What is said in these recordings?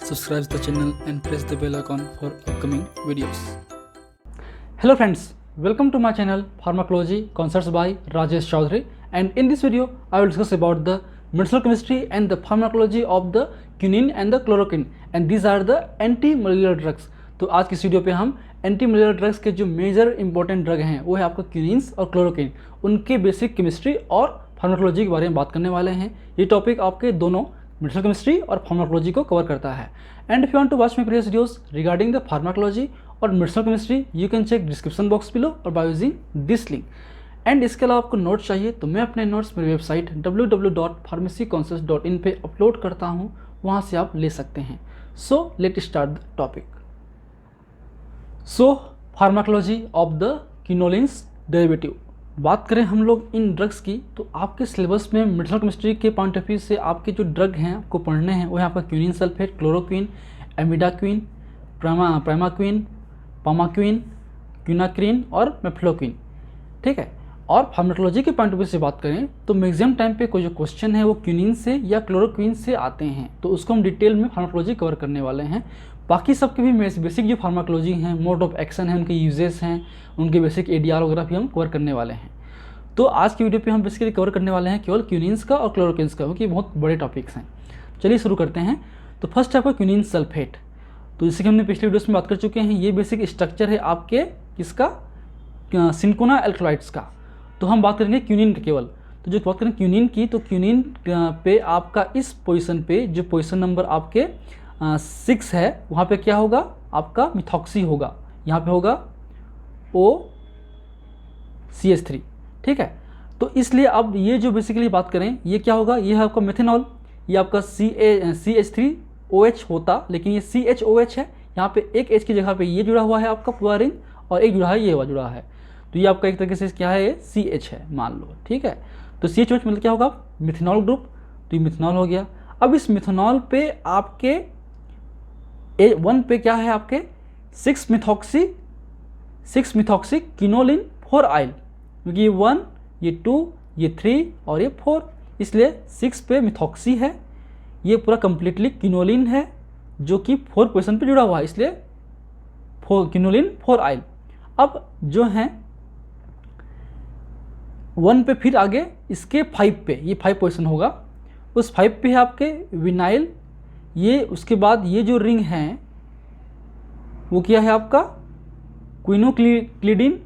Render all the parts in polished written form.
subscribe the channel and press the bell icon for upcoming videos. Hello friends, welcome to my channel Pharmacology Concepts by Rajesh Chaudhary, and in this video I will discuss about the medicinal chemistry and the pharmacology of the quinine and the chloroquine, and these are the anti-malarial drugs. तो आज की इस video पे हम anti malarial drugs के जो major important drug हैं वो है आपका क्यूनिन्स और क्लोरोक्विन, उनके बेसिक केमिस्ट्री और फार्माकोलॉजी के बारे में बात करने वाले हैं। ये टॉपिक आपके दोनों मेडिसिनल केमिस्ट्री और फार्माकोलॉजी को कवर करता है। And if you want to watch my previous videos regarding the pharmacology और medicinal chemistry you can check description box below और by using this link. And इसके अलावा आपको नोट्स चाहिए तो मैं अपने नोट्स मेरी वेबसाइट www.pharmacyconcepts.in पे अपलोड करता हूँ, वहाँ से आप ले सकते हैं। So let start the topic. So pharmacology of the quinolines derivative. बात करें हम लोग इन ड्रग्स की तो आपके सिलेबस में मेडिसिनल केमिस्ट्री के पॉइंट ऑफ व्यू से आपके जो ड्रग हैं आपको पढ़ने हैं वो है आपका क्यूनिन सल्फेट, क्लोरोक्विन, एमिडाक्विन, प्राइमाक्विन, पामाक्विन, क्विनाक्रिन और मेफ्लोक्विन। ठीक है। और फार्माकोलॉजी के पॉइंट ऑफ व्यू से बात करें तो मैक्सिमम टाइम पे कोई जो क्वेश्चन है वो क्यूनिन से या क्लोरोक्विन से आते हैं, तो उसको हम डिटेल में फार्माकोलॉजी कवर करने वाले हैं। बाकी सबके भी बेसिक जो फार्माकोलॉजी हैं, मोड ऑफ एक्शन है, उनके यूजेस हैं, उनके बेसिक एडीआर वगैरह भी हम कवर करने वाले हैं। तो आज की वीडियो पे हम बेसिकली कवर करने वाले हैं केवल क्यूनिन्स का और क्लोरोक्विन्स का, क्योंकि बहुत बड़े टॉपिक्स हैं। चलिए शुरू करते हैं। तो फर्स्ट है आपका क्यूनिन सल्फेट। तो जैसे कि हमने पिछले वीडियोस में बात कर चुके हैं, ये बेसिक स्ट्रक्चर है आपके किसका, सिंकोना एल्कलॉइड्स का। तो हम बात करेंगे क्यूनिन का केवल। तो जो बात करें क्यूनिन की तो क्यूनिन पे आपका इस पोजीशन पे जो पोजीशन नंबर आपके 6 है वहाँ पे क्या होगा, आपका मिथॉक्सी होगा। यहाँ पे होगा OCH3। ठीक है। तो इसलिए अब ये जो बेसिकली बात करें ये क्या होगा, ये है आपका मेथेनॉल, ये आपका CH3OH होता, लेकिन ये CHOH है। यहाँ पे एक H की जगह पे ये जुड़ा हुआ है आपका पूरा रिंग, और एक जुड़ा है ये हुआ जुड़ा है। तो ये आपका एक तरीके से क्या है, ये CH है मान लो। ठीक है। तो CHOH मतलब क्या होगा, मिथेनॉल ग्रुप। तो ये मिथेनॉल हो गया। अब इस मिथेनॉल पे आपके A1 पे क्या है आपके 6 मिथॉक्सी क्विनोलिन 4 आइल, क्योंकि ये 1, ये 2, ये 3 और ये 4, इसलिए 6 पे मिथॉक्सी है। ये पूरा कंप्लीटली क्विनोलिन है जो कि 4 पोजीशन पे जुड़ा हुआ है, इसलिए क्विनोलिन 4 आइल। अब जो हैं 1 पे फिर आगे इसके 5 पे, ये 5 पोजीशन होगा, उस 5 पे है आपके विनाइल। ये उसके बाद ये जो रिंग है वो क्या है आपका क्विनोक्लिडिन,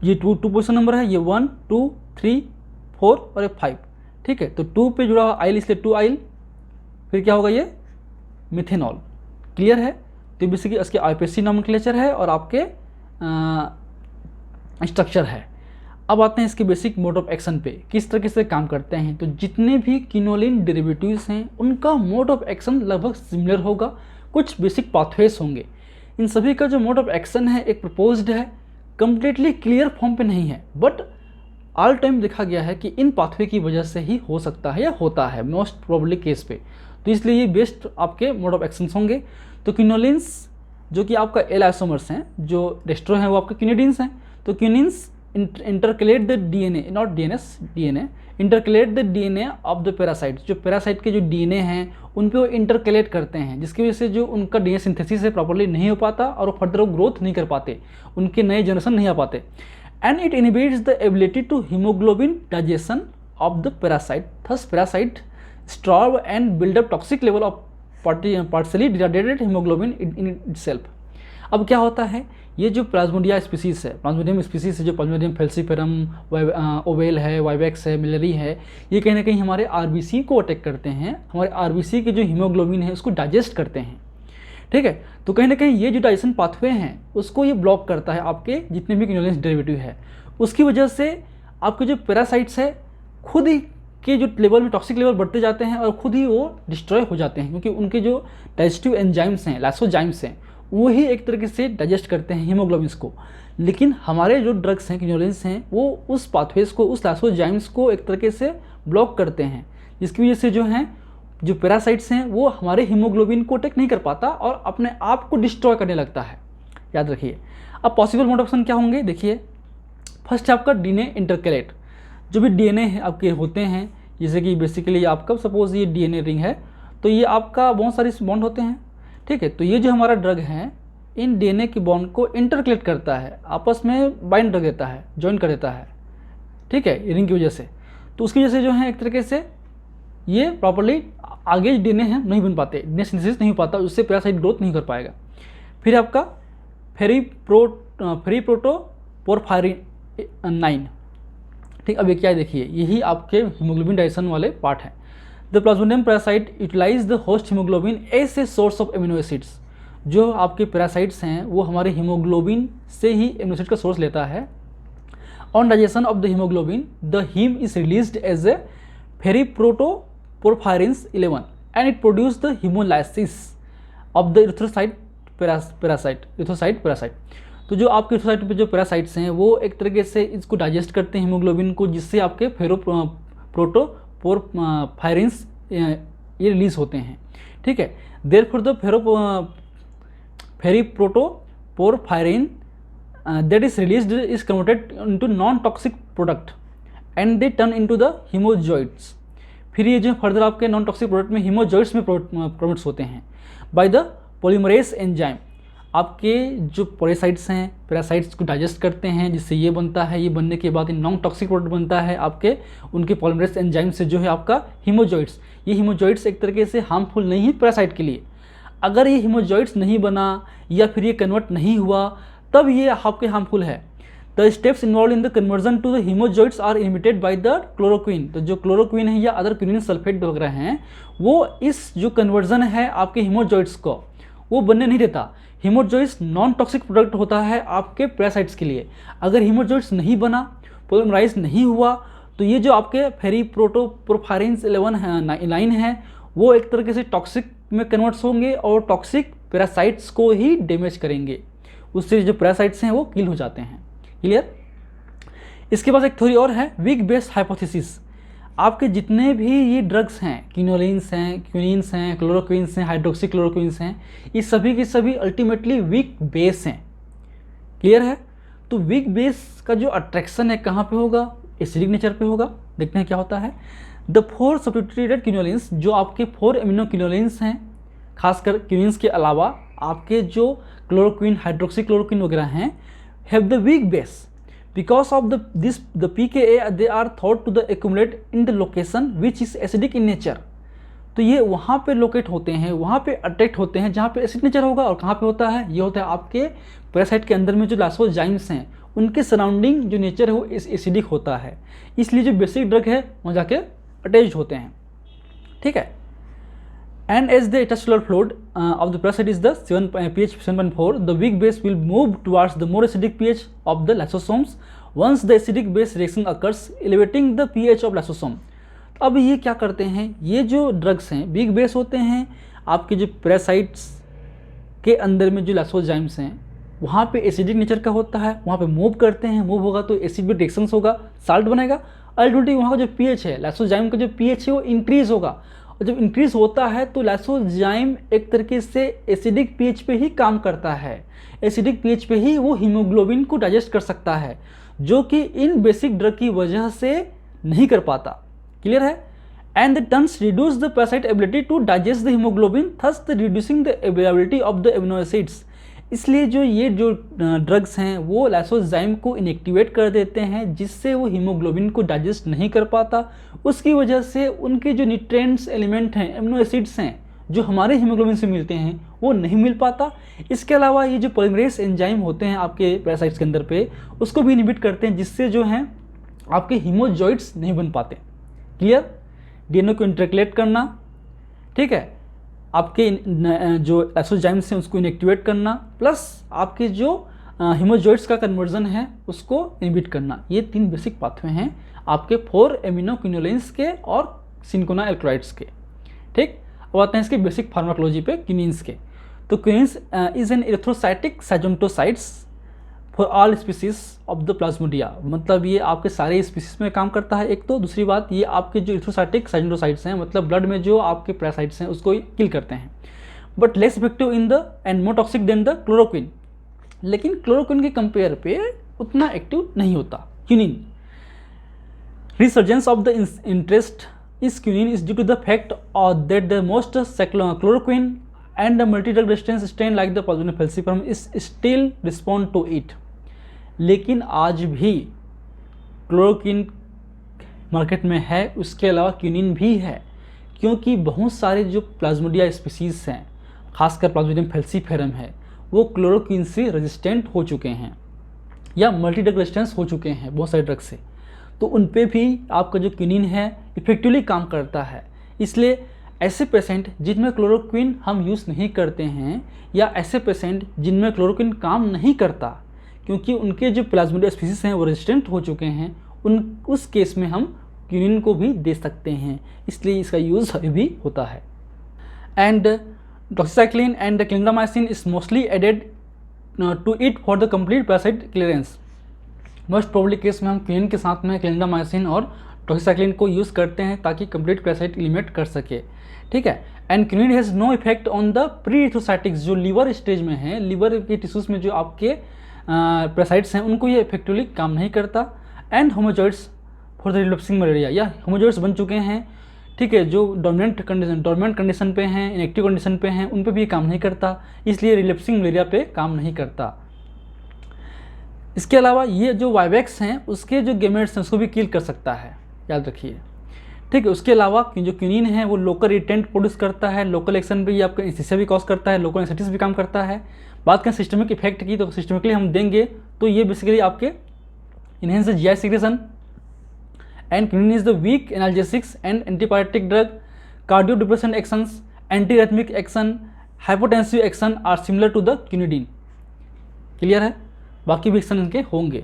ये 2 पोजीशन नंबर है, ये 1, 2, 3, 4 और 5। ठीक है। तो 2 पे जुड़ा हुआ आइल, इसलिए 2 आइल। फिर क्या होगा, ये मिथेनॉल। क्लियर है। तो बेसिकली इसके आईपीसी नॉमेनक्लेचर है और आपके स्ट्रक्चर है। अब आते हैं इसके बेसिक मोड ऑफ एक्शन पे, किस तरीके से काम करते हैं। तो जितने भी क्विनोलिन डेरिवेटिव्स हैं उनका मोड ऑफ एक्शन लगभग सिमिलर होगा, कुछ बेसिक पाथवेज होंगे। इन सभी का जो मोड ऑफ एक्शन है एक प्रपोज्ड है, कंप्लीटली क्लियर फॉर्म पे नहीं है, बट ऑल टाइम देखा गया है कि इन पाथवे की वजह से ही हो सकता है या होता है मोस्ट प्रोबेबली केस पे। तो इसलिए ये बेस्ट आपके मोड ऑफ एक्शन होंगे। तो क्विनोलिन्स जो कि आपका एल आइसोमर्स हैं, जो रेस्ट्रो हैं वो आपके क्विनिडीन्स हैं। तो quinines intercalate the DNA, not DNAs, DNA intercalate the DNA of the parasite. जो पैरासाइट के जो डीएनए हैं उन पे वो इंटरकलेट करते हैं, जिसकी वजह से जो उनका डीएनए सिंथेसिस है प्रॉपर्ली नहीं हो पाता और वो फर्दर ग्रोथ नहीं कर पाते, उनके नए जनरेशन नहीं आ पाते। And it inhibits the ability to haemoglobin digestion of the parasite, thus parasite starve and buildup toxic level of partially degraded haemoglobin in itself. अब क्या होता है, ये जो प्लाज्मोडियम स्पीसीज है, प्लाज्मोडियम स्पीसीज है, जो प्लाज्मोडियम फेल्सीफेरम, ओवेल है, वाइवेक्स है, मिलरी है, ये कहीं ना कहीं हमारे आरबीसी को अटैक करते हैं, हमारे आरबीसी के जो हीमोग्लोबिन है उसको डाइजेस्ट करते हैं। ठीक है। तो कहीं ना कहीं ये जो डाइजेशन पाथवे हैं उसको ये ब्लॉक करता है आपके जितने भी क्विनोलिन डेरिवेटिव है। उसकी वजह से आपके जो पैरासाइट्स है खुद ही के जो लेवल में टॉक्सिक लेवल बढ़ते जाते हैं और खुद ही वो डिस्ट्रॉय हो जाते हैं, क्योंकि उनके जो डाइजेस्टिव एंजाइम्स हैं, लाइसोजाइम्स हैं, वही एक तरीके से डाइजेस्ट करते हैं हीमोग्लोबिन्स को। लेकिन हमारे जो ड्रग्स हैं, क्विनोलिन्स हैं, वो उस पाथवेज को, उस लाइसोजाइम्स को एक तरीके से ब्लॉक करते हैं, जिसकी वजह से जो हैं जो पैरासाइट्स हैं वो हमारे हीमोग्लोबिन को अटैक नहीं कर पाता और अपने आप को डिस्ट्रॉय करने लगता है। याद रखिए। अब पॉसिबल मोड ऑफ एक्शन क्या होंगे, देखिए। फर्स्ट है आपका डीएनए इंटरकलेट। जो भी डीएनए आपके होते हैं, जैसे कि बेसिकली आपका सपोज ये डीएनए रिंग है, तो ये आपका बहुत सारे बॉन्ड होते हैं, ठीक है। तो ये जो हमारा ड्रग है इन डीएनए की बॉन्ड को इंटरकलेट करता है, आपस में बाइंड कर देता है, ज्वाइन कर देता है, ठीक है, रिंग की वजह से। तो उसकी वजह से जो है एक तरीके से ये प्रॉपर्ली आगे डीएनए है नहीं बन पाते, डीएनए सिंथेसिस नहीं हो पाता, उससे पैरासाइट ग्रोथ नहीं कर पाएगा। फिर आपका फेरिप्रोटोपोरफायरिन 9, ठीक। अब ये क्या है देखिए, यही आपके हीमोग्लोबिन डाइजेशन वाले पार्ट है। The plasmodium parasite utilize the host haemoglobin as a source of amino acids. जो आपके पैरासाइट्स हैं वो हमारे हीमोग्लोबिन से ही एमिनो एसिड का सोर्स लेता है। On digestion of the haemoglobin the haem is released as a ferriprotoporphyrins 11 and it produce the haemolysis of the erythrocyte parasite. तो जो आपके इरिथ्रोसाइट पे जो पैरासाइट्स हैं वो एक तरीके से इसको डाइजेस्ट करते हैं हीमोग्लोबिन को, जिससे आपके फेरिप्रोटोपोरफायरिन्स ये रिलीज होते हैं, ठीक है। Therefore the ferriprotoporphyrin that is released is converted into non-toxic product and they turn into the hemozoids। फिर ये जो फर्दर आपके नॉन टॉक्सिक प्रोडक्ट में हीमोजॉइड्स में प्रोड्यूस होते हैं बाय द पॉलीमरेज एंजाइम। आपके जो पैरासाइट्स हैं पैरासाइट्स को डाइजेस्ट करते हैं, जिससे ये बनता है, ये बनने के बाद नॉन टॉक्सिक प्रोडक्ट बनता है आपके उनके पॉलीमरेज एंजाइम से, जो है आपका हीमोजॉइड्स। ये हीमोजॉइड्स एक तरीके से हार्मफुल नहीं है पैरासाइट के लिए। अगर ये हीमोजॉइड्स नहीं बना या फिर ये कन्वर्ट नहीं हुआ तब ये आपके हार्मफुल है। The steps involve in the conversion to the haemozoids are inhibited by the chloroquine. तो जो क्लोरोक्विन है या अदर क्विनिन सल्फेट वगैरह हैं वो इस जो कन्वर्जन है आपके हीमोजॉइड्स को वो बनने नहीं देता। हीमोजॉइड्स नॉन टॉक्सिक प्रोडक्ट होता है आपके पैरासाइट्स के लिए। अगर हीमोजॉइड्स नहीं बना, पोलिमराइज नहीं हुआ, तो ये जो आपके फेरिप्रोटोपोरफायरिन्स 11 है वो एक तरीके से टॉक्सिक में कन्वर्ट्स होंगे और टॉक्सिक पैरासाइट्स को ही डैमेज करेंगे, उससे जो पैरासाइट्स हैं वो किल हो जाते हैं। क्लियर। इसके पास एक थ्योरी और है, वीक बेस्ड हाइपोथेसिस। आपके जितने भी ये ड्रग्स हैं, क्विनोलिन्स हैं, क्विनिन्स हैं, क्लोरोक्विन्स हैं, हाइड्रोक्सी क्लोरोक्विन्स हैं, ये सभी के सभी अल्टीमेटली वीक बेस हैं। क्लियर है। तो वीक बेस का जो अट्रैक्शन है कहाँ पे होगा, एसिडिक नेचर पे होगा। देखते हैं क्या होता है। द 4 सब्स्टिट्यूटेड क्विनोलिन्स, जो आपके 4 एमिनो क्विनोलिन्स हैं, खासकर क्विनिन्स के अलावा आपके जो क्लोरोक्विन, हाइड्रोक्सी क्लोरोक्विन वगैरह हैं, have the weak base because of the pKa they are thought to the accumulate in the location which is acidic in nature. तो ये वहाँ पे लोकेट होते हैं, वहाँ पे अट्रैक्ट होते हैं जहाँ पे एसिड नेचर होगा। और कहाँ पे होता है, ये होता है आपके पैरासाइट के अंदर में जो लाइसोजाइम्स हैं उनके सराउंडिंग जो नेचर है वो एसिडिक होता है, इसलिए जो बेसिक ड्रग है वहाँ जाके अटैच होते हैं, ठीक है। And as the interstellar fluid of the parasite is the pH 7.4, the weak base will move towards the more acidic pH of the lysosomes once the acidic base reaction occurs, elevating the pH of lysosome। अब ये क्या करते हैं, ये जो drugs हैं weak base होते हैं आपके जो पैरासाइट्स के अंदर में जो लाइसोजाइम्स हैं वहाँ पे एसिडिक नेचर का होता है, वहाँ पे मूव करते हैं, मूव होगा तो एसिड में रिएक्शंस होगा, साल्ट बनेगा। अल्टीमेटली वहाँ का जो पीएच है, लाइसोजाइम का जो पीएच है वो इंक्रीज होगा, और जब इंक्रीज होता है तो लाइसोजाइम एक तरीके से एसिडिक पीएच पे ही काम करता है। एसिडिक पीएच पे ही वो हीमोग्लोबिन को डाइजेस्ट कर सकता है, जो कि इन बेसिक ड्रग की वजह से नहीं कर पाता। क्लियर है। And the turns reduce the parasite ability to digest the haemoglobin, thus the reducing the availability of the amino acids. इसलिए जो ड्रग्स हैं वो लाइसोजाइम को इनएक्टिवेट कर देते हैं, जिससे वो हीमोग्लोबिन को डाइजेस्ट नहीं कर पाता। उसकी वजह से उनके जो न्यूट्रिएंट्स एलिमेंट हैं, एमिनो एसिड्स हैं, जो हमारे हीमोग्लोबिन से मिलते हैं वो नहीं मिल पाता। इसके अलावा ये जो पॉलीमरेज एंजाइम होते हैं आपके पैरासाइट्स के अंदर पे, उसको भी इनहिबिट करते हैं, जिससे जो हैं आपके हीमोजॉइड्स नहीं बन पाते। क्लियर। डीएनए को इंटरकलेट करना, ठीक है, आपके जो लाइसोजाइम्स हैं उसको इनएक्टिवेट करना, प्लस आपके जो हीमोजॉइड्स का कन्वर्जन है उसको इनहिबिट करना। ये 3 बेसिक पाथवे हैं आपके 4 एमिनो क्विनोलिन्स के और सिंकोना एल्क्लॉइड्स के। ठीक। अब आते हैं इसके बेसिक फार्माकोलॉजी पे क्विनिन्स के। तो quinines is an erythrocytic schizontocides for all species of the plasmodia. मतलब ये आपके सारे स्पीसीज में काम करता है। एक तो दूसरी बात, ये आपके जो इरिथ्रोसाइटिक सैजेंटोसाइट्स हैं, मतलब ब्लड में जो आपके पैरासाइट्स हैं उसको किल करते हैं, but less effective in the and more toxic than the chloroquine. लेकिन क्लोरोक्विन के कंपेयर पे उतना एक्टिव नहीं होता quinine. Resurgence of the interest is quinine is due to the fact that the most chloroquine and the multi drug resistance strain like the plasmodium falciparum is still respond to it. लेकिन आज भी chloroquine market में है, उसके अलावा quinine भी है, क्योंकि बहुत सारे जो प्लाज्मोडिया स्पीसीज हैं, खासकर प्लाज्मोडियम फैलसीफेरम है, वो क्लोरोक्विन से रेजिस्टेंट हो चुके हैं या मल्टी ड्रग रेजिस्टेंस हो चुके हैं बहुत सारे ड्रग से। तो उन पे भी आपका जो क्यूनिन है इफेक्टिवली काम करता है। इसलिए ऐसे पेशेंट जिनमें क्लोरोक्विन हम यूज़ नहीं करते हैं, या ऐसे पेशेंट जिनमें क्लोरोक्विन काम नहीं करता क्योंकि उनके जो प्लाज्मोडिया स्पीसीज हैं वो रेजिस्टेंट हो चुके हैं, उस केस में हम क्यूनिन को भी दे सकते हैं। इसलिए इसका यूज़ अभी भी होता है। And doxycycline and clindamycin is mostly added to it for the complete parasite clearance. Most probably case में हम क्यूनिन के साथ में क्लिंडामाइसिन और डॉक्सीसाइक्लिन को यूज़ करते हैं ताकि कंप्लीट पैरासाइट एलिमिनेट कर सके। ठीक है। And quinine has no effect on the pre erythrocytics, जो लीवर स्टेज में है, लीवर के टिश्यूज़ में जो आपके पैरासाइट्स हैं उनको ये इफेक्टिवली काम नहीं करता। एंड होमोजॉइड्स फॉर द रिलेप्सिंग मलेरिया, या होमोजॉइड्स बन चुके हैं, ठीक है, जो डोमिनेंट कंडीशन पे हैं, इनएक्टिव कंडीशन पे हैं, उन पे भी काम नहीं करता, इसलिए रिलेप्सिंग मलेरिया पे काम नहीं करता। इसके अलावा ये जो वाइवेक्स हैं उसके जो गेमेट्स हैं उसको भी किल कर सकता है, याद रखिए। ठीक है। उसके अलावा जो क्यूनिन है वो लोकल इरिटेंट प्रोड्यूस करता है, लोकल एक्शन भी आपका एनेस्थीसिया भी कॉज करता है, लोकल एनेस्थेटिस भी काम करता है। बात करें सिस्टमिक इफेक्ट की, तो सिस्टमिकली हम देंगे तो ये बेसिकली आपके enhance GI secretion. And quinine is the weak analgesics and antipyretic drug, cardio depression actions, anti rhythmic action, hypotensive action are similar to the quinidine. Clear है? बाकी भी एक्शन इनके होंगे।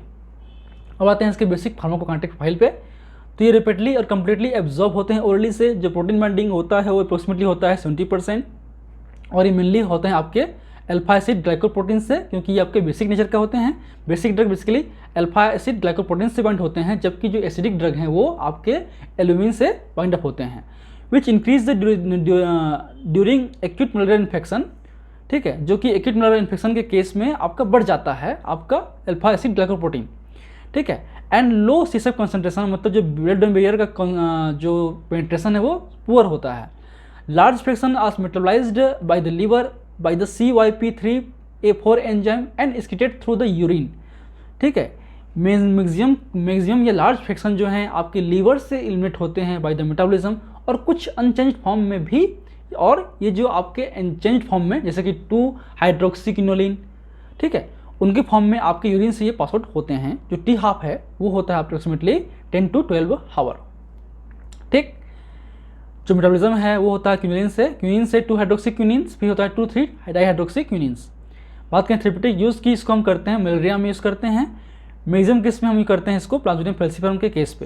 अब आते हैं इसके बेसिक फार्माकोकाइनेटिक प्रोफाइल पे। तो ये रेपिडली और कम्प्लीटली एब्जॉर्ब होते हैं ओरली से। जो प्रोटीन बाइंडिंग होता है वो अप्रोक्सीमेटली होता है 70%, और ये मेनली होते हैं आपके अल्फा एसिड ग्लाइकोप्रोटीन से, क्योंकि ये आपके बेसिक नेचर का होते हैं। Basic drug basically alpha acid glycoprotein से बाइंड होते हैं, जबकि जो एसिडिक ड्रग हैं वो आपके एल्यूमिन से बाइंड अप होते हैं, which increase the during acute malaria infection. ठीक है, जो कि एक्यूट मलेरिया इन्फेक्शन के केस में आपका बढ़ जाता है आपका अल्फा एसिड ग्लाइकोप्रोटीन। ठीक है। एंड लो सीसप कंसंट्रेशन, मतलब जो ब्लड बैरियर का जो पेनिट्रेशन है वो पुअर होता है। Large fraction are metabolised by the liver by the CYP3A4 enzyme and excreted through the urine. ठीक है। मैक्सिमम या लार्ज फ्रैक्शन जो हैं आपके लीवर से एलिमिनेट होते हैं बाय द मेटाबॉलिज्म, और कुछ अनचेंज्ड फॉर्म में भी, और ये जो आपके अनचेंज्ड फॉर्म में जैसे कि 2-हाइड्रोक्सीक्विनोलिन, ठीक है, उनके फॉर्म में आपके यूरिन से ये पास आउट होते हैं। जो T-half है वो होता है अप्रोक्सीमेटली 10 to 12 आवर। ठीक। जो मेटाबॉलिज्म है वो होता है क्यूनिन से 2-हाइड्रोक्सीक्विनिन्स, फिर होता है 2-3-डाईहाइड्रोक्सीक्विनिन्स। बात करें थेरेप्यूटिक यूज़ की, इसको हम करते हैं मलेरिया में यूज़ करते हैं। मैक्सिमम केस में हम करते हैं इसको प्लाज्मोडियम फैलसीफरम के केस पे।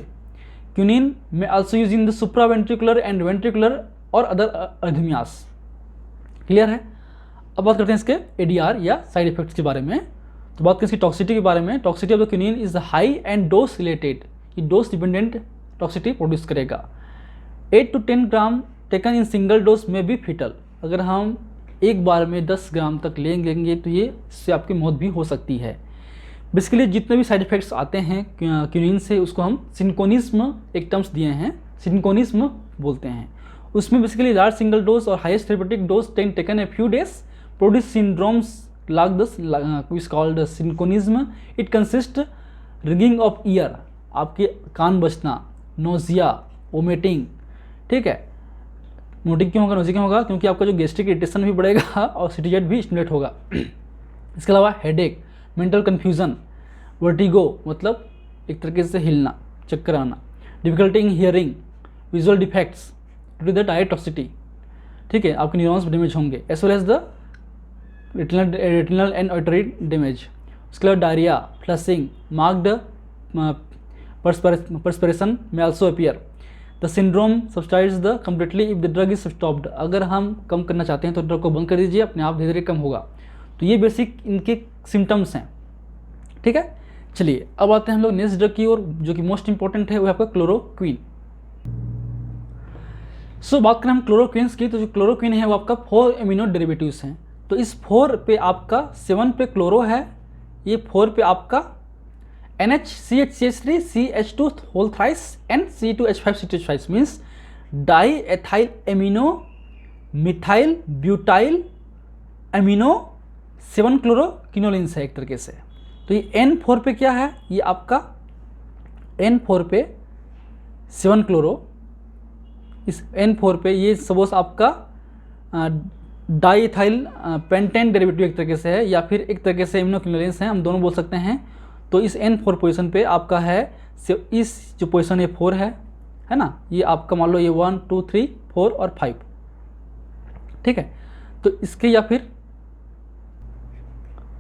क्यूनिन में also use in the supraventricular and ventricular और अदर अर्धमियास। क्लियर है? अब बात करते हैं इसके ADR या साइड इफेक्ट्स के बारे में। तो बात करें इसकी टॉक्सिटी के बारे में। Toxicity of the quinine is high and dose related, ये डोज डिपेंडेंट टॉक्सिटी प्रोड्यूस करेगा। 8 to 10 gram taken in single dose में भी फीटल, अगर हम एक बार में 10 ग्राम तक लेंगे तो ये इससे आपकी मौत भी हो सकती है। बेसिकली जितने भी साइड इफेक्ट्स आते हैं क्यूनिन से उसको हम सिंकोनिज्म एक टर्म्स दिए हैं, सिंकोनिज्म बोलते हैं। उसमें बेसिकली लार्ज सिंगल डोज और highest therapeutic dose taken a few days produce syndromes like this is called synchronism. It consists ringing of year, आपके कान बजना, नोजिया, वोमिटिंग। ठीक है। वोमिटिंग क्यों होगा, नोजिया क्यों होगा? क्योंकि आपका जो गैस्ट्रिक इरिटेशन भी बढ़ेगा और सिटीजेट भी स्टिमुलेट होगा। इसके अलावा हेडेक, मेंटल कन्फ्यूजन, वर्टिगो मतलब एक तरीके से हिलना, चक्कर आना, difficulty in hearing, visual defects due to the direct toxicity. ठीक है, आपके न्यूरॉन्स डैमेज होंगे, as well as the retinal and auditory damage. उसके अलावा diarrhoea, flushing, marked perspiration may also appear. The syndrome subsides the completely if the drug is stopped. अगर हम कम करना चाहते हैं तो ड्रग को बंद कर दीजिए, अपने आप धीरे धीरे कम होगा। तो ये बेसिक इनके सिम्टम्स हैं। ठीक है। चलिए अब आते हैं हम लोग नेक्स्ट ड्रग की ओर, जो कि मोस्ट इंपॉर्टेंट है, वो है आपका क्लोरोक्विन। सो बात करें हम क्लोरोक्विन्स की, तो जो क्लोरोक्विन है वो आपका 4 एमिनो डेरिवेटिव्स हैं। तो इस 4 पे आपका 7 पे क्लोरो है, ये 4 पे आपका NH, CH, CH3, CH2 whole thrice and C2H5 C2H5 means di ethyl amino methyl butyl amino 7 chloroquinolines है एक तरीके से। तो ये N4 पे क्या है, ये आपका N4 पे 7 क्लोरो, इस N4 पे ये सपोज आपका डाई एथाइल पेंटेन डेरिवेटिव एक तरीके से है, या फिर एक तरीके से एमिनोक्लोरिन्स हैं, हम दोनों बोल सकते हैं। तो इस N4 पोजीशन पे आपका है, इस जो पोजीशन ये 4 है ना, ये आपका मान लो ये 1 2 3 4 और 5, ठीक है। तो इसके या फिर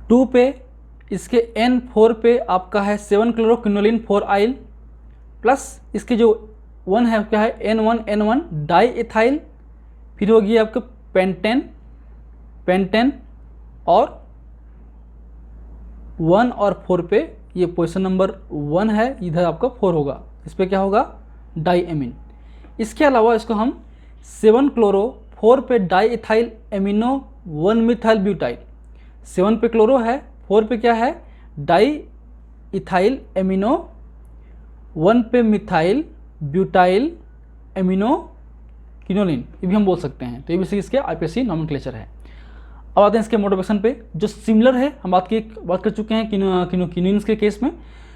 2 पे इसके N4 पे आपका है 7 क्लोरोक्विनोलिन 4 आइल, प्लस इसके जो 1 है क्या है N1 डाई एथाइल, फिर हो गया आपका पेंटेन और 1 और 4 पे ये पोजीशन नंबर 1 है, इधर आपका 4 होगा, इस पे क्या होगा डाई एमिन। इसके अलावा इसको हम 7 क्लोरो 4 पे di ethyl amino 1 methyl butyl, 7 पे क्लोरो है, 4 पे क्या है डाई इथाइल एमिनो 1 पे मिथाइल ब्यूटाइल एमिनो किनोलिन, ये भी हम बोल सकते हैं। तो ये भी इसके आईपीएससी नॉमेनक्लेचर है। अब आते हैं इसके मोड ऑफ एक्शन पे, जो सिमिलर है, हम बात कर चुके हैं किनोकिनिन्स के केस में।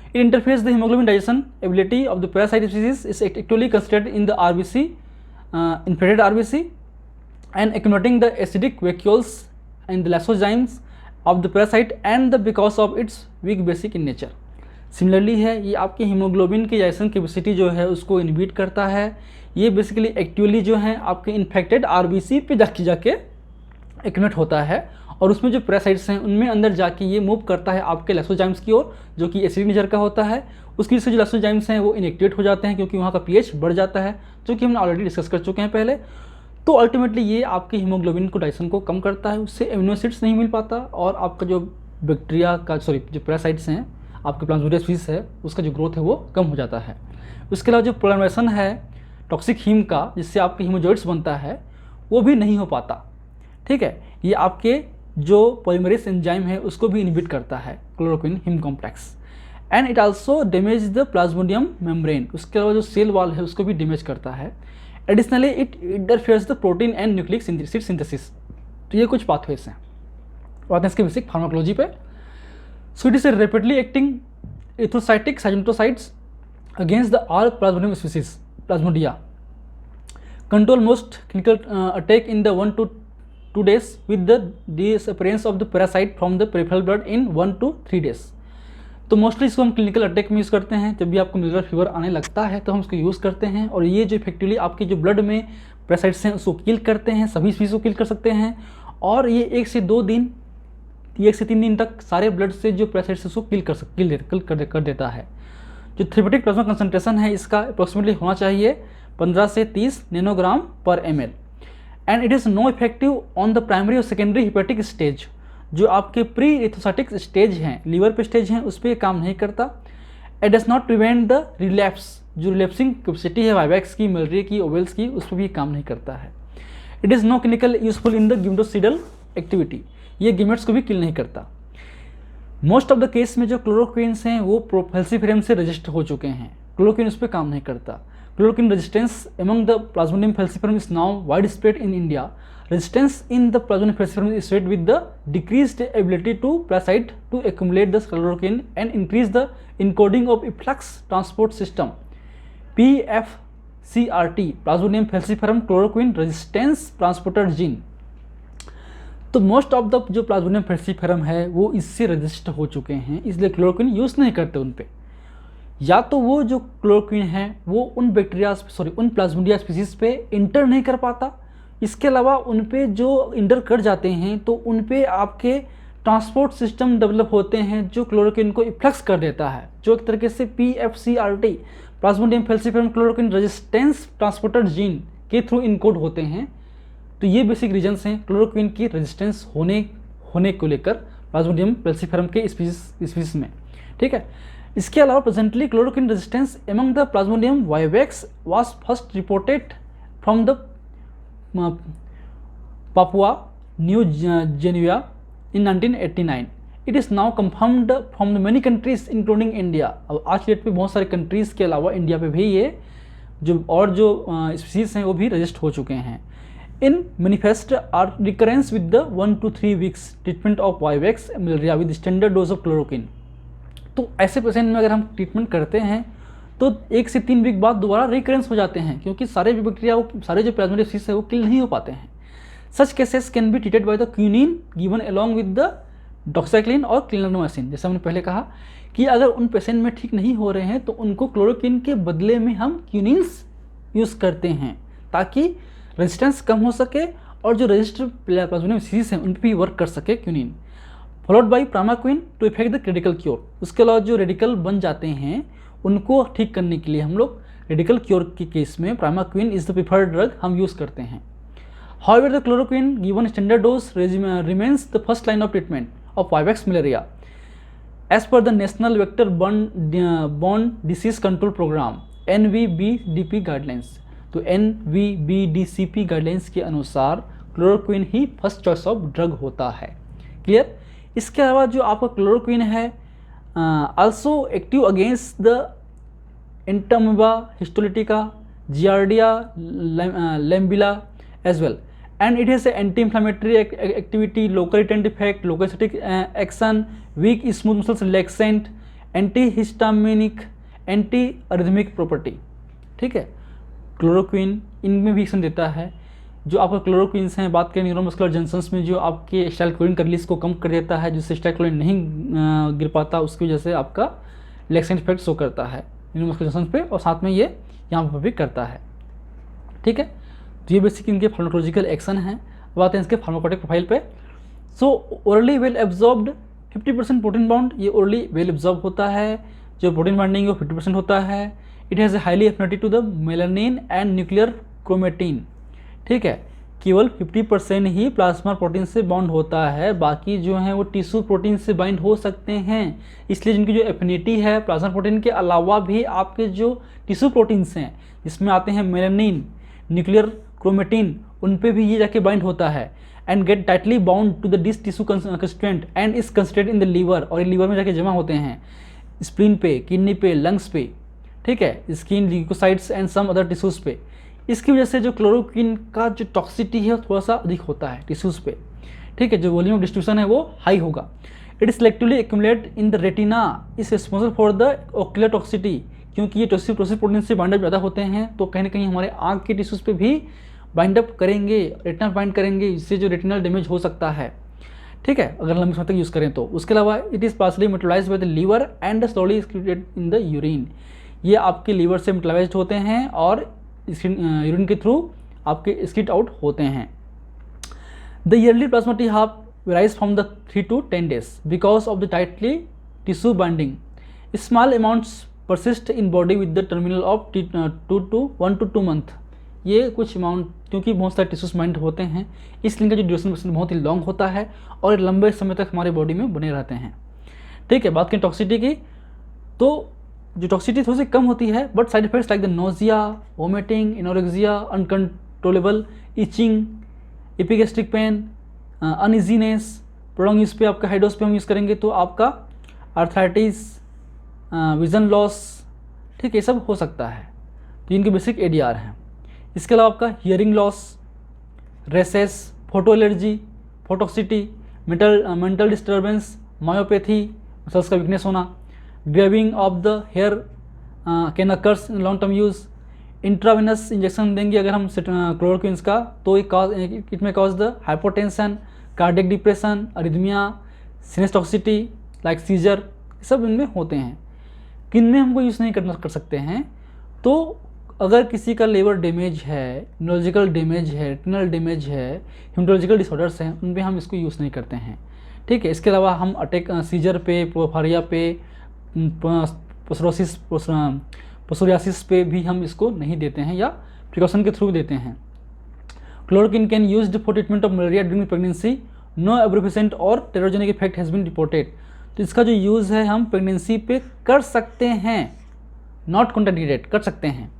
It interferes the haemoglobin digestion ability of the parasite species is actually considered in the RBC, infected RBC, and accumulating the acidic vacuoles and the lysozymes of the parasite and the because of its weak basic in nature. Similarly है, ये आपके haemoglobin की digestion capacity जो है उसको inhibit करता है। ये बेसिकली एक्चुअली जो है आपके इन्फेक्टेड आरबीसी पे जाके एक्यूमुलेट होता है, और उसमें जो पैरासाइट्स हैं उनमें अंदर जाके ये मूव करता है आपके लाइसोजाइम्स की ओर, जो कि एसिडिक नेचर का होता है। उसकी वजह से जो लाइसोजाइम्स हैं वो इनएक्टिवेट हो जाते हैं, क्योंकि वहाँ का पीएच बढ़ जाता है, जो कि हमने ऑलरेडी डिस्कस कर चुके हैं पहले। तो अल्टीमेटली ये आपके हीमोग्लोबिन को डाइजेशन को कम करता है, उससे एमिनो एसिड्स नहीं मिल पाता, और आपका जो बैक्टीरिया का जो पैरासाइट्स हैं आपके प्लाज्मोडियम स्पीसीज है उसका जो ग्रोथ है वो कम हो जाता है। उसके अलावा जो पोलिमराइजेशन है टॉक्सिक हीम का, जिससे आपके हीमोजोइड्स बनता है, वो भी नहीं हो पाता, ठीक है। ये आपके जो पॉलीमरेज एंजाइम है उसको भी इनहिबिट करता है chloroquine haem complex, and it also damage the plasmodium membrane. उसके अलावा जो सेल वॉल है उसको भी डैमेज करता है। Additionally it interferes the protein and nucleic synthesis. तो ये कुछ पाथवेज हैं। बात है इसके बेसिक फार्माकोलॉजी पे। So it is a rapidly acting erythrocytic cytocytes against the all plasmodium species plasmodia, control most clinical attack in the 1 to 2 days with the disappearance of the parasite from the peripheral blood in 1 to 3 days। तो mostly इसको हम clinical attack में use करते हैं। जब भी आपको Miller fever आने लगता है तो हम इसको यूज़ करते हैं, और ये जो इफेक्टिवली आपके जो ब्लड में पैरासाइट्स हैं उसको किल करते हैं, सभी स्पीसीज को किल कर सकते हैं। और ये 1 से 2 दिन 1 से 3 दिन तक सारे ब्लड से जो पैरासाइट्स उसको किल कर देता है। जो थेरेपेटिक प्लाज्मा कंसंट्रेशन है इसका अप्रोक्सीमेटली होना चाहिए 15 से 30 नैनोग्राम पर ml, and it is no effective on the primary और सेकेंडरी हिपेटिक स्टेज। जो आपके प्री एरिथ्रोसाइटिक स्टेज हैं, लीवर पे स्टेज हैं, उस पर काम नहीं करता। It does not prevent the relapse, जो रिलैप्सिंग कैपेसिटी है वाइवैक्स की, मलेरिया की, ओवेल्स की, उस पर भी काम नहीं करता है। It is no clinical useful in the gametocidal activity, ये गिमेट्स को भी किल नहीं करता। मोस्ट ऑफ द केस में जो क्लोरोक्विन्स हैं वो फैल्सिफेरम से रजिस्टर हो चुके हैं, क्लोरोक्विन उस पर काम नहीं करता। Chloroquine resistance among the Plasmodium falciparum is now widespread in India. Resistance in the Plasmodium falciparum is associated with the decreased ability to parasite to accumulate the chloroquine and increase the encoding of efflux transport system PFCRT, Plasmodium falciparum chloroquine resistance transporter gene। तो most of the जो Plasmodium falciparum है वो इससे register हो चुके हैं, इसलिए chloroquine use नहीं करते उन पे। या तो वो जो क्लोरोक्विन है वो उन उन प्लाज्मोडिया स्पीसीज पे इंटर नहीं कर पाता, इसके अलावा उन पे जो इंटर कर जाते हैं तो उन पे आपके ट्रांसपोर्ट सिस्टम डेवलप होते हैं जो क्लोरोक्विन को इफ्लक्स कर देता है, जो एक तरीके से PFCRT, Plasmodium falciparum chloroquine resistance transporter gene के थ्रू इनकोड होते हैं। तो ये बेसिक रीजन्स हैं क्लोरोक्विन की रेजिस्टेंस होने को लेकर प्लाज्मोडियम फैल्सिफेरम के स्पीसीज में, ठीक है। इसके अलावा presently chloroquine resistance among the Plasmodium vivax was first reported from the Papua new Guinea in 1989। It is now confirmed from the many countries including India. अब आज की डेट पे बहुत सारे कंट्रीज़ के अलावा इंडिया पे भी ये जो स्पीसीज हैं वो भी रजिस्ट हो चुके हैं। In manifest or recurrence with the 1 to 3 weeks treatment of vivax malaria with standard dose of chloroquine. तो ऐसे पेशेंट में अगर हम ट्रीटमेंट करते हैं तो 1 से 3 वीक बाद दोबारा रिकरेंस हो जाते हैं, क्योंकि सारे बैक्टीरिया सारे जो प्लाज्मोडियम डिसीज है वो किल नहीं हो पाते हैं। Such cases can be treated by the quinine given along with the doxycycline और क्लिंडामाइसिन। जैसे हमने पहले कहा कि अगर उन पेशेंट में ठीक नहीं हो रहे हैं तो उनको क्लोरोक्विन के बदले में हम क्विनिन्स यूज़ करते हैं ताकि रेजिस्टेंस कम हो सके और जो रजिस्टर्ड प्लाज्मोडियम डिसीज हैं उन पर भी वर्क कर सके quinine. Followed by primaquine to effect the critical cure. उसके अलावा जो रेडिकल बन जाते हैं उनको ठीक करने के लिए हम लोग रेडिकल क्योर के केस में प्रामाक्विन इज द प्रिफर्ड ड्रग हम यूज़ करते हैं। However, the chloroquine given standard dose remains the first line of treatment of Vivax malaria as per the National Vector-Borne Disease Control Program NVBDP guidelines। तो NVBDCP guidelines के अनुसार chloroquine ही first choice of drug होता है। Clear. इसके अलावा जो आपका क्लोरोक्विन है also active against the entamoeba histolytica, giardia lamblia as well, and it has a anti-inflammatory activity, local latent effect, local anesthetic action, weak smooth muscles relaxant, antihistaminic, anti-arrhythmic property। ठीक है, chloroquine इनमें भी action देता है। जो आपका क्लोरोक्विन्स हैं, बात करें न्यूरोमस्कुलर जंक्शंस में जो आपके एसिटाइलकोलिन का रिलीज को कम कर देता है, जिससे एसिटाइलकोलिन नहीं गिर पाता, उसकी वजह से आपका रिलैक्सेंट इफेक्ट शो करता है न्यूरोमस्कुलर जंक्शंस पे, और साथ में ये यहाँ पर भी करता है। ठीक है, तो ये बेसिक इनके फार्माकोलॉजिकल एक्शन हैं। अब आते हैं इसके फार्माकोटिक प्रोफाइल पे। So orally well absorbed 50% protein bound, ये ओरली वेल एब्जॉर्ब होता है। जो प्रोटीन बाइंडिंग है वो 50% होता है। It has a highly affinity to the melanin and nuclear chromatin. ठीक है, केवल 50% ही प्लाज्मा प्रोटीन से बाउंड होता है, बाकी जो है वो टिश्यू प्रोटीन से बाइंड हो सकते हैं। इसलिए जिनकी जो एफिनिटी है प्लाज्मा प्रोटीन के अलावा भी आपके जो टिश्यू प्रोटीन्स हैं जिसमें आते हैं मेलानिन, न्यूक्लियर क्रोमेटिन, उन पे भी ये जाके बाइंड होता है and get tightly bound to the this tissue constituent and is concentrated in the liver, और लीवर में जाके जमा होते हैं, स्प्लीन पे, किडनी पे, लंग्स पे। ठीक है, skin, leukocytes and some other tissues पे। इसकी वजह से जो क्लोरोक्विन का जो टॉक्सिटी है थोड़ा सा अधिक होता है टिश्यूज़ पे। ठीक है, जो वॉल्यूम ऑफ डिस्ट्रीब्यूशन है वो हाई होगा। It is selectively accumulate in the retina, is responsible for the ocular toxicity, क्योंकि ये टिश्यू प्रोटीन से बाइंड अप ज़्यादा होते हैं तो कहीं ना कहीं हमारे आँख के टिश्यूज़ पे भी बाइंड अप करेंगे, रेटिना बाइंड करेंगे, इससे जो रेटिनल डैमेज हो सकता है। ठीक है, अगर लंबे समय तक यूज़ करें तो। उसके अलावा it is partly metabolised by the liver and slowly excreted in the urine. ये आपके लीवर से मेटाबोलाइज्ड होते हैं और यूरिन के थ्रू आपके एक्सक्रीट आउट होते हैं। The yearly plasma T half varies from the 3 to 10 days because of the tightly tissue binding. Small amounts persist in body with the terminal of 1 to 2 month। ये कुछ amount, क्योंकि बहुत सारे tissues bind होते हैं इसलिए इनका जो ड्यूरेशन बहुत ही लॉन्ग होता है और लंबे समय तक हमारे बॉडी में बने रहते हैं। ठीक है, बात करें टॉक्सिटी की, तो जो टॉक्सिटी थोड़ी सी कम होती है but side effects like the nausea, vomiting, anorexia, uncontrollable itching, epigastric pain, uneasiness, prolong use पे आपका हाई डोज पे हम यूज़ करेंगे तो आपका आर्थराइटिस, विजन लॉस, ठीक है, सब हो सकता है। तो इनके बेसिक ADR हैं। इसके अलावा आपका hearing loss, rashes, photo allergy, phototoxicity, mental disturbance, myopathy, muscles का वीकनेस होना, greying of the hair can occurs in long term use. Intravenous injection देंगे अगर हम क्लोरोक्विन्स का तो it may cause the hypotension, cardiac depression, arrhythmia, CNS toxicity like seizure, सब इनमें होते हैं। किन में हमको यूज़ नहीं कर सकते हैं, तो अगर किसी का लिवर डैमेज है, न्यूरोलॉजिकल डैमेज है, रेटिनल डैमेज है, हिमेटोलॉजिकल डिसऑर्डर्स हैं, उन पे हम इसको यूज़ नहीं करते हैं। ठीक है, इसके अलावा हम अटैक सीजर पे, प्रोफारिया पे, पोसोरियासिस पे भी हम इसको नहीं देते हैं या प्रिकॉशन के थ्रू देते हैं। Chloroquine can used for treatment of malaria during pregnancy, no abortifacient और teratogenic effect has been reported. तो इसका जो यूज़ है हम प्रेगनेंसी पे कर सकते हैं, नॉट कॉन्ट्राइंडिकेटेड, कर सकते हैं।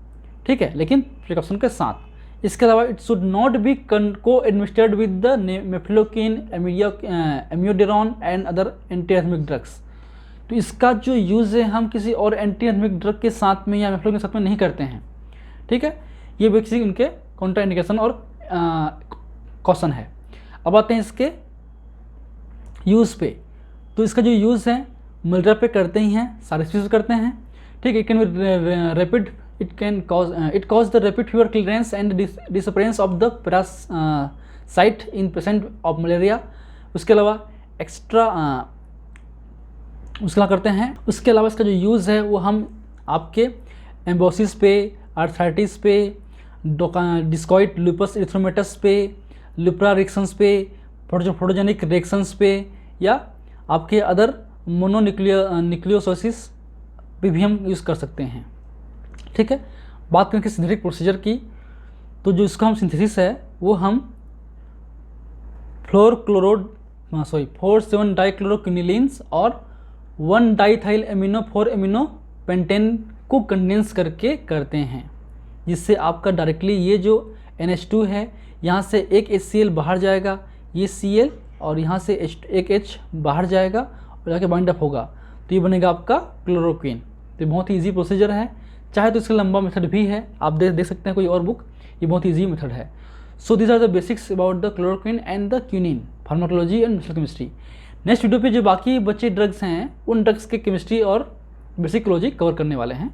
ठीक है, लेकिन प्रिकॉशन के साथ। इसके अलावा it should not be coadministered with the mefloquine, amiodarone and other antiarrhythmic drugs. तो इसका जो यूज़ है हम किसी और एंटीएथमिक ड्रग के साथ में या मेफ्लोकिन के साथ में नहीं करते हैं। ठीक है, ये बेसिक उनके काउंटर इंडिकेशन और क्वेश्चन है। अब आते हैं इसके यूज़ पे। तो इसका जो यूज़ है मिलिट्री पे करते ही हैं, सारे स्पीशीज करते हैं, ठीक है। Rapid it cause the rapid fever clearance and disappearance of the parasite in patient of malaria. उसके अलावा उसके अलावा करते हैं, उसके अलावा इसका जो यूज़ है वो हम आपके एम्बोसिस पे, आर्थराइटिस पे, डिस्कॉइड लूपस इरिथ्रोमेटस पे, लुप्रा रिएक्शंस पे, फोटोजेनिक रिएक्शंस पे, या आपके अदर न्यूक्लियोसिस पे भी हम यूज़ कर सकते हैं, ठीक है। बात करें कि सिंथेटिक प्रोसीजर की, तो जो इसका हम सिंथेसिस है वो हम 4,7 डाइक्लोरोक्विनिलीन्स और 1 डाइथाइल एमिनो 4 एमिनो पेंटेन को कंडेंस करके करते हैं, जिससे आपका डायरेक्टली ये जो NH2 है यहाँ से एक HCl बाहर जाएगा, ये Cl, और यहाँ से एक H बाहर जाएगा और जाके बाइंड अप होगा, तो ये बनेगा आपका क्लोरोक्विन। तो ये बहुत ही ईजी प्रोसीजर है, चाहे तो इसका लंबा मेथड भी है, आप देख सकते हैं कोई और बुक, ये बहुत ईजी मेथड है। So these are the basics about the chloroquine and the quinine, pharmacology and medicinal chemistry. Next video पे जो बाकी बचे ड्रग्स हैं उन ड्रग्स के केमिस्ट्री और बेसिक लॉजिक कवर करने वाले हैं।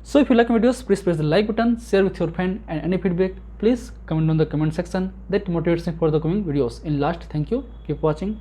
So if you like my videos, please press the like button, share with your friend, and any feedback, please comment on the comment section. That motivates me for the coming videos. In last, thank you. Keep watching.